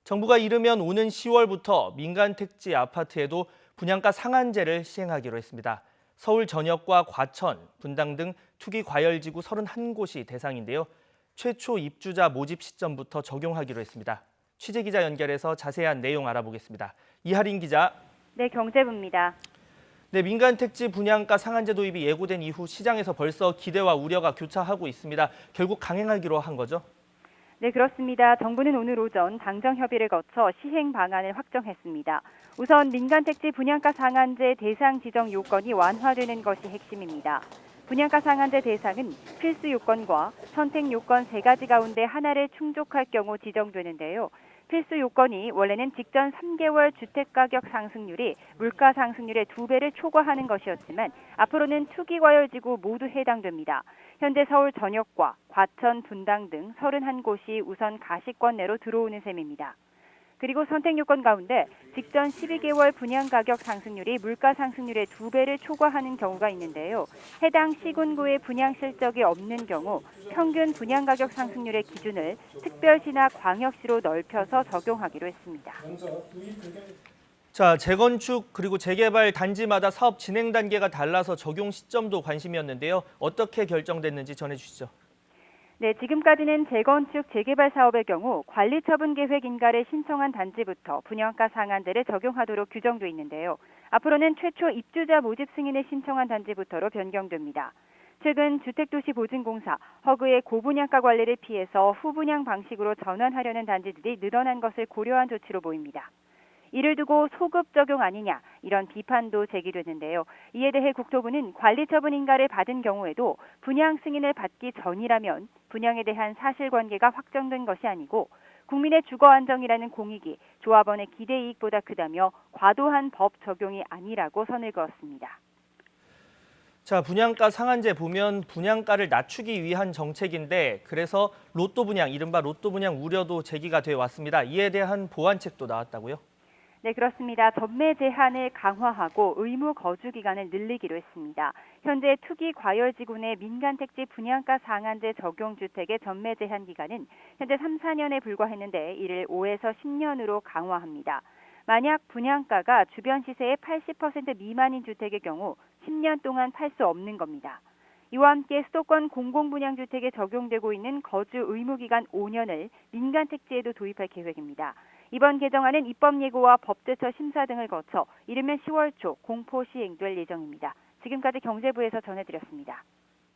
정부가 이르면 오는 10월부터 민간 택지 아파트에도 분양가 상한제를 시행하기로 했습니다. 서울 전역과 과천, 분당 등 투기 과열지구 31곳이 대상인데요. 최초 입주자 모집 시점부터 적용하기로 했습니다. 취재기자 연결해서 자세한 내용 알아보겠습니다. 이하린 기자. 네, 경제부입니다. 네, 민간 택지 분양가 상한제 도입이 예고된 이후 시장에서 벌써 기대와 우려가 교차하고 있습니다. 결국 강행하기로 한 거죠? 네, 그렇습니다. 정부는 오늘 오전 당정 협의를 거쳐 시행 방안을 확정했습니다. 우선 민간 택지 분양가 상한제 대상 지정 요건이 완화되는 것이 핵심입니다. 분양가 상한제 대상은 필수 요건과 선택 요건 세 가지 가운데 하나를 충족할 경우 지정되는데요. 필수 요건이 원래는 직전 3개월 주택가격 상승률이 물가 상승률의 2배를 초과하는 것이었지만 앞으로는 투기 과열지구 모두 해당됩니다. 현재 서울 전역과 과천, 분당 등 31곳이 우선 가시권 내로 들어오는 셈입니다. 그리고 선택 요건 가운데 직전 12개월 분양가격 상승률이 물가 상승률의 2배를 초과하는 경우가 있는데요. 해당 시군구의 분양 실적이 없는 경우 평균 분양가격 상승률의 기준을 특별시나 광역시로 넓혀서 적용하기로 했습니다. 자, 재건축 그리고 재개발 단지마다 사업 진행 단계가 달라서 적용 시점도 관심이었는데요. 어떻게 결정됐는지 전해주시죠. 네, 지금까지는 재건축, 재개발 사업의 경우 관리처분 계획 인가를 신청한 단지부터 분양가 상한제를 적용하도록 규정돼 있는데요. 앞으로는 최초 입주자 모집 승인을 신청한 단지부터로 변경됩니다. 최근 주택도시보증공사, 허그의 고분양가 관리를 피해서 후분양 방식으로 전환하려는 단지들이 늘어난 것을 고려한 조치로 보입니다. 이를 두고 소급 적용 아니냐 이런 비판도 제기되는데요. 이에 대해 국토부는 관리처분 인가를 받은 경우에도 분양 승인을 받기 전이라면 분양에 대한 사실관계가 확정된 것이 아니고 국민의 주거 안정이라는 공익이 조합원의 기대 이익보다 크다며 과도한 법 적용이 아니라고 선을 그었습니다. 자, 분양가 상한제 보면 분양가를 낮추기 위한 정책인데 그래서 로또 분양, 이른바 로또 분양 우려도 제기가 돼 왔습니다. 이에 대한 보완책도 나왔다고요? 네, 그렇습니다. 전매 제한을 강화하고 의무 거주 기간을 늘리기로 했습니다. 현재 투기 과열지구 내 민간 택지 분양가 상한제 적용 주택의 전매 제한 기간은 현재 3, 4년에 불과했는데 이를 5에서 10년으로 강화합니다. 만약 분양가가 주변 시세의 80% 미만인 주택의 경우 10년 동안 팔 수 없는 겁니다. 이와 함께 수도권 공공분양주택에 적용되고 있는 거주 의무기간 5년을 민간 택지에도 도입할 계획입니다. 이번 개정안은 입법 예고와 법제처 심사 등을 거쳐 이르면 10월 초 공포 시행될 예정입니다. 지금까지 경제부에서 전해드렸습니다.